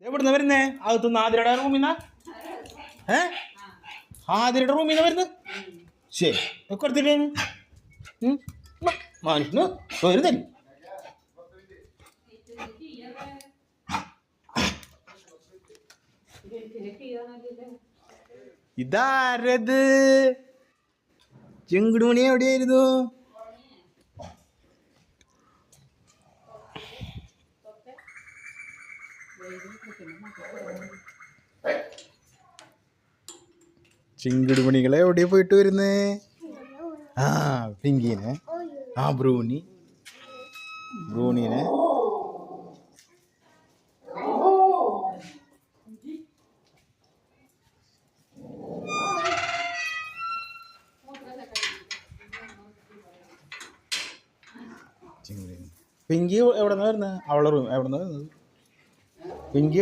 എവിടുന്ന വരുന്നേ? അകത്തുനിന്ന് ആതിരയുടെ റൂമിൽ നിന്നാ? ആതിരയുടെ റൂമിൽ നിന്ന് വരുന്നത്? ശരി ഒക്കെ എടുത്തിട്ടേ മനുഷ്യന് വരുന്നില്ല. ഇതാരത്? ചെങ്കുടുമണി എവിടെയായിരുന്നു? ചിങ്കിടുമണികളെ എവിടെയാ പോയിട്ട് വരുന്നേ? ആ പിങ്കീനെ, ആ ബ്രൂണീനെ. പിങ്കി എവിടെ നിന്ന് വരുന്നത്? അവളുടെ റൂം എവിടെ നിന്ന് വരുന്നത്? പിങ്കി